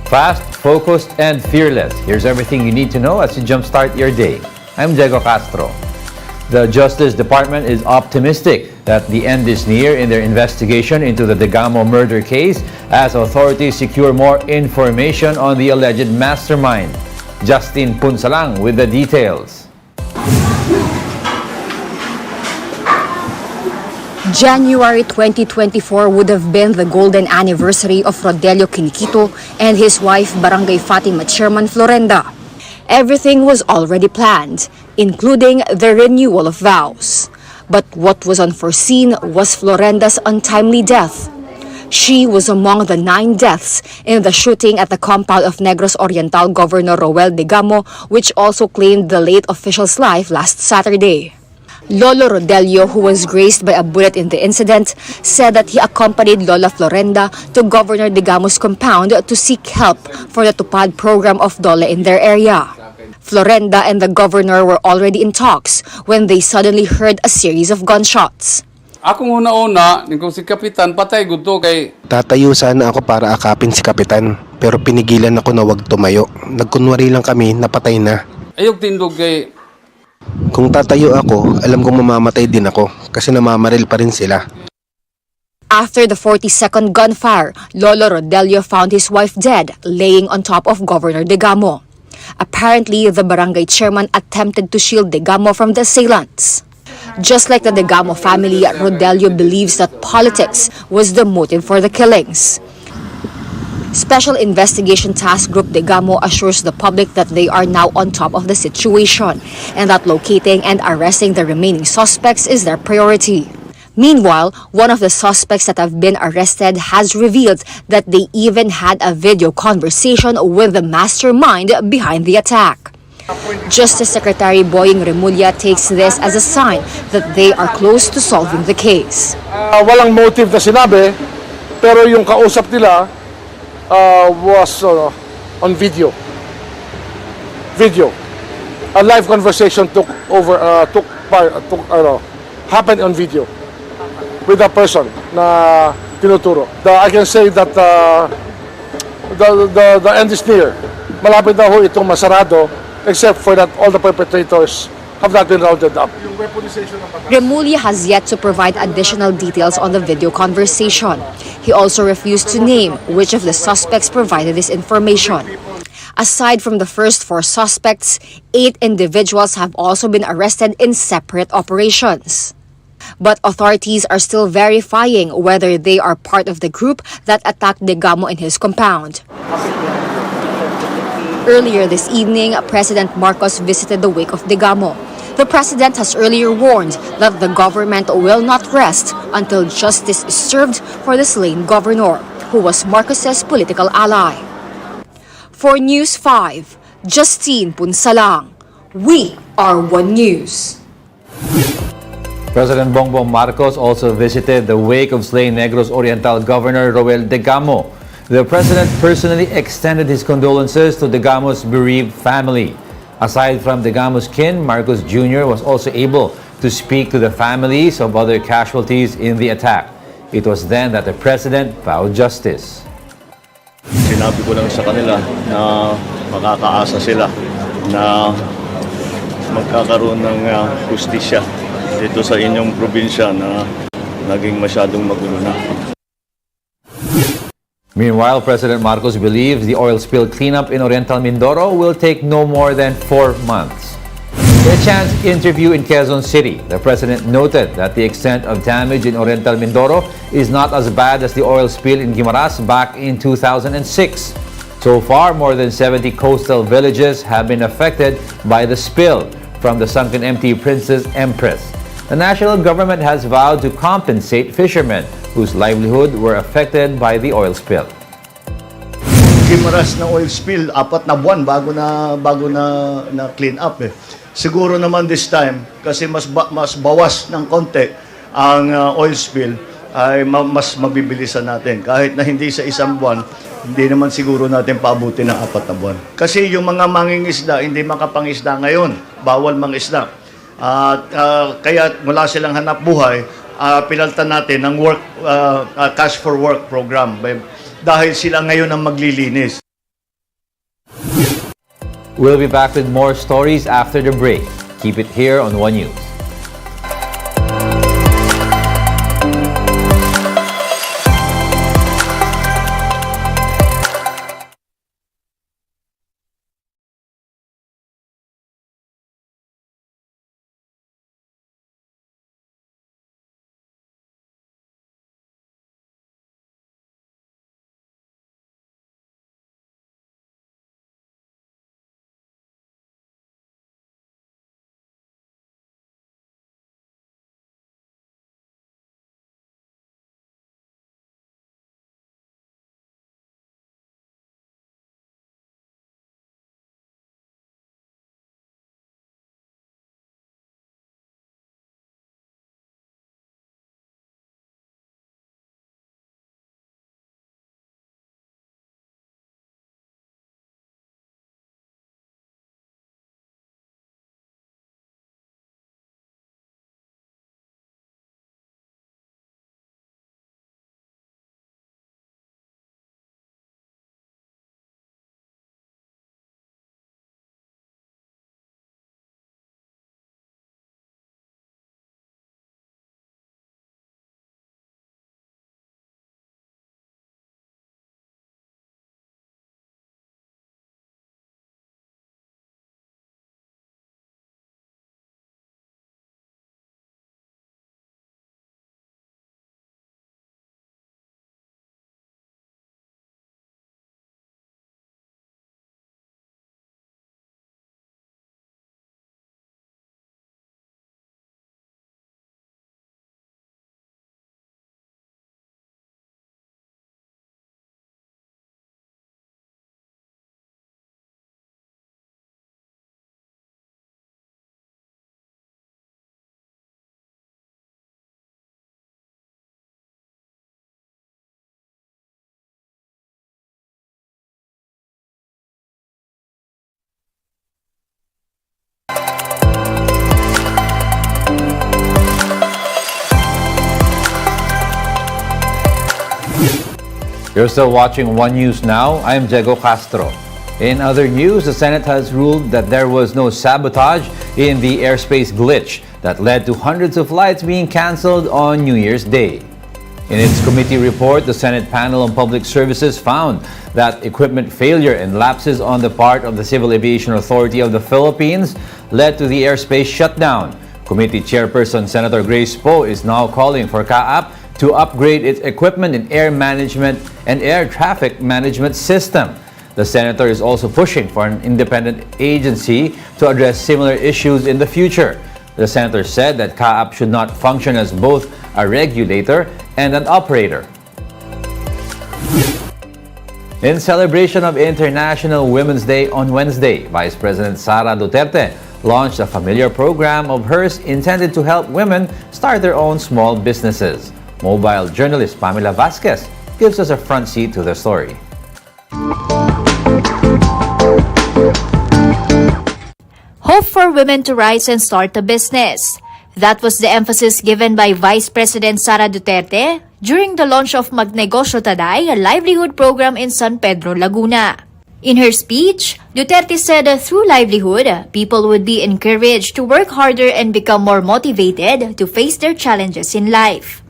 Fast, focused, and fearless. Here's everything you need to know as you jumpstart your day. I'm Diego Castro. The Justice Department is optimistic that the end is near in their investigation into the Degamo murder case as authorities secure more information on the alleged mastermind. Justin Punsalang with the details. January 2024 would have been the golden anniversary of Rodelio Quiniquito and his wife Barangay Fatima Chairman Florenda. Everything was already planned, including the renewal of vows. But what was unforeseen was Florenda's untimely death. She was among the 9 deaths in the shooting at the compound of Negros Oriental Governor Roel Degamo, which also claimed the late official's life last Saturday. Lolo Rodelio, who was grazed by a bullet in the incident, said that he accompanied Lola Florenda to Governor Degamo's compound to seek help for the Tupad program of DOLE in their area. Florenda and the governor were already in talks when they suddenly heard a series of gunshots. Akong una-una, kung si Kapitan, patay gusto kay... Tatayo sana ako para akapin si Kapitan, pero pinigilan ako na wag tumayo. Nagkunwari lang kami, napatay na. Ayok tindog kay... Kung tatayo ako, alam kong mamamatay din ako kasi namamaril pa rin sila. After the 40-second gunfire, Lolo Rodelio found his wife dead, laying on top of Governor Degamo. Apparently, the barangay chairman attempted to shield Degamo from the assailants. Just like the Degamo family, Rodelio believes that politics was the motive for the killings. Special Investigation Task Group Degamo assures the public that they are now on top of the situation and that locating and arresting the remaining suspects is their priority. Meanwhile, one of the suspects that have been arrested has revealed that they even had a video conversation with the mastermind behind the attack. Justice Secretary Boying Remulla takes this as a sign that they are close to solving the case. Walang motive na sinabi, pero yung kausap nila was on video. A live conversation happened on video with a person na tinuturo. I can say that the end is near. Malapit na ho itong masarado, except for that all the perpetrators have not been rounded up. Remulla has yet to provide additional details on the video conversation. He also refused to name which of the suspects provided this information. Aside from the first 4 suspects, 8 individuals have also been arrested in separate operations. But authorities are still verifying whether they are part of the group that attacked Degamo in his compound. Earlier this evening, President Marcos visited the wake of Degamo. The president has earlier warned that the government will not rest until justice is served for the slain governor, who was Marcos's political ally. For News 5, Justine Punsalang. We are One News. President Bongbong Marcos also visited the wake of slain Negros Oriental Governor Roel Degamo. The president personally extended his condolences to Degamo's bereaved family. Aside from Degamo's kin, Marcos Jr. was also able to speak to the families of other casualties in the attack. It was then that the president vowed justice. Sinabi ko lang sa kanila na makakaasa sila na magkakaroon ng hustisya dito sa inyong probinsya na naging masyadong magulo na. Meanwhile, President Marcos believes the oil spill cleanup in Oriental Mindoro will take no more than 4 months. In a chance interview in Quezon City, the president noted that the extent of damage in Oriental Mindoro is not as bad as the oil spill in Guimaras back in 2006. So far, more than 70 coastal villages have been affected by the spill from the sunken MT Princess Empress. The national government has vowed to compensate fishermen whose livelihood were affected by the oil spill. Guimaras na oil spill, 4 na buwan bago na clean up eh. Siguro naman this time kasi mas bawas ng konti ang oil spill ay mas mabibilisan natin. Kahit na hindi sa 1 buwan, hindi naman siguro natin paabutin ng 4 na buwan. Kasi yung mga mangingisda hindi makapangisda ngayon, bawal mangisda. Kaya wala silang hanap buhay, pinaltan natin ng cash for work program dahil sila ngayon ang maglilinis. We'll be back with more stories after the break. Keep it here on One News. You're still watching One News Now. I'm Diego Castro. In other news, the Senate has ruled that there was no sabotage in the airspace glitch that led to hundreds of flights being canceled on New Year's Day. In its committee report, the Senate panel on Public Services found that equipment failure and lapses on the part of the Civil Aviation Authority of the Philippines led to the airspace shutdown. Committee Chairperson Senator Grace Poe is now calling for CAAP to upgrade its equipment in air management and air traffic management system. The senator is also pushing for an independent agency to address similar issues in the future. The senator said that CAAP should not function as both a regulator and an operator. In celebration of International Women's Day on Wednesday, Vice President Sara Duterte launched a familiar program of hers intended to help women start their own small businesses. Mobile journalist Pamela Vasquez gives us a front seat to the story. Hope for women to rise and start a business. That was the emphasis given by Vice President Sara Duterte during the launch of Magnegosyo Taday, a livelihood program in San Pedro, Laguna. In her speech, Duterte said that through livelihood, people would be encouraged to work harder and become more motivated to face their challenges in life.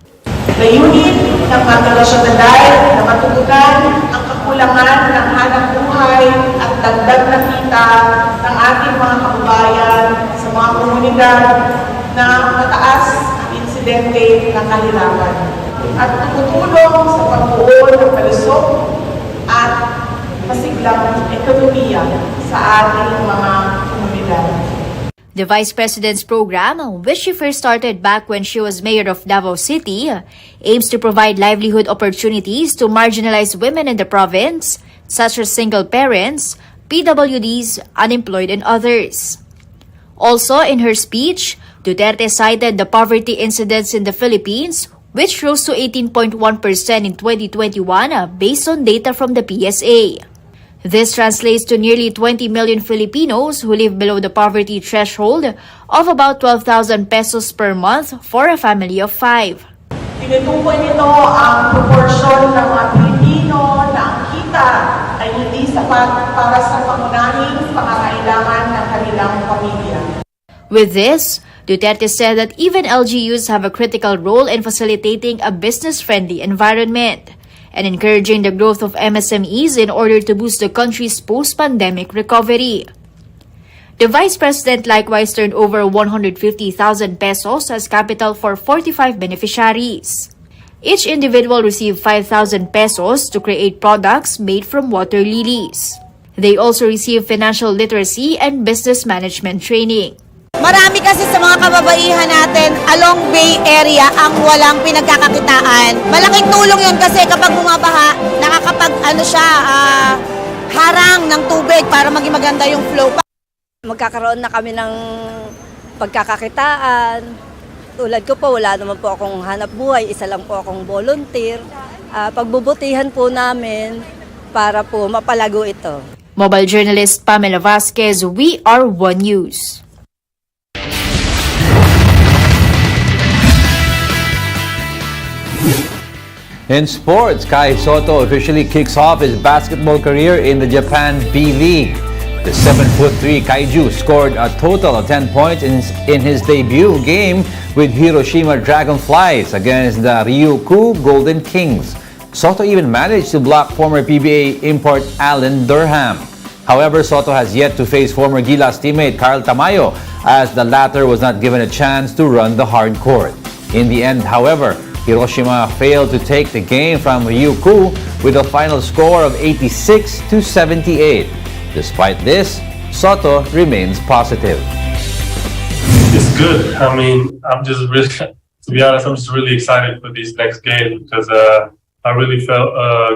Layunin ng Magnegosyo Taday na matugunan ang kakulangan ng hanap buhay at dagdag na kita ng ating mga kababayan sa mga komunidad na mataas ang insidente ng kahirapan at tumutulong sa pagbuo ng palusok at masiglang ekonomiya sa ating mga komunidad. The Vice President's program, which she first started back when she was mayor of Davao City, aims to provide livelihood opportunities to marginalized women in the province, such as single parents, PWDs, unemployed, and others. Also, in her speech, Duterte cited the poverty incidence in the Philippines, which rose to 18.1% in 2021 based on data from the PSA. This translates to nearly 20 million Filipinos who live below the poverty threshold of about 12,000 pesos per month for a family of 5. Tinutukoy nito ang proporsyon ng mga Pilipino na ang kita ay hindi sa sapat para sa pangunahing pangangailangan ng kanilang pamilya. With this, Duterte said that even LGUs have a critical role in facilitating a business-friendly environment and encouraging the growth of MSMEs in order to boost the country's post-pandemic recovery. The Vice President likewise turned over 150,000 pesos as capital for 45 beneficiaries. Each individual received 5,000 pesos to create products made from water lilies. They also received financial literacy and business management training. Marami kasi sa mga kababaihan natin along Bay Area ang walang pinagkakakitaan. Malaking tulong yun kasi kapag bumabaha, harang ng tubig para maging maganda yung flow. Magkakaroon na kami ng pagkakakitaan. Tulad ko po, wala naman po akong hanap buhay, isa lang po akong volunteer. Pagbubutihan po namin para po mapalago ito. Mobile journalist Pamela Vasquez, We Are One News. In sports, Kai Soto officially kicks off his basketball career in the Japan B-League. The 7'3" Kaiju scored a total of 10 points in his debut game with Hiroshima Dragonflies against the Ryukyu Golden Kings. Soto even managed to block former PBA import Allen Durham. However, Soto has yet to face former Gilas teammate Carl Tamayo as the latter was not given a chance to run the hard court. In the end, however, Hiroshima failed to take the game from Ryukyu with a final score of 86-78. Despite this, Soto remains positive. It's good. I mean, I'm just really, to be honest, I'm just really excited for these next games because I really felt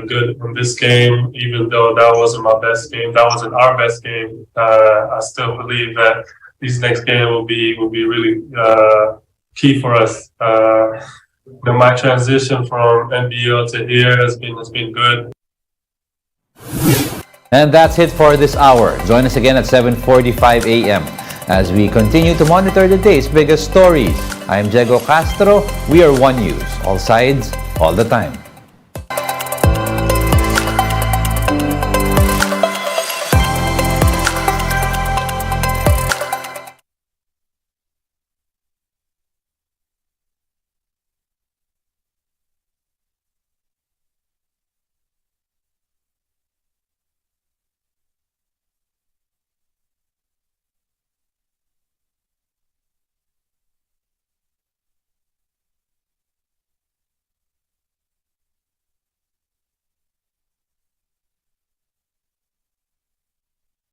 good in this game, even though that wasn't my best game. That wasn't our best game. I still believe that these next games will be really key for us. My transition from NBL to here has been good. And that's it for this hour. Join us again at 7:45 a.m. as we continue to monitor the day's biggest stories. I'm Diego Castro. We are One News. All sides, all the time.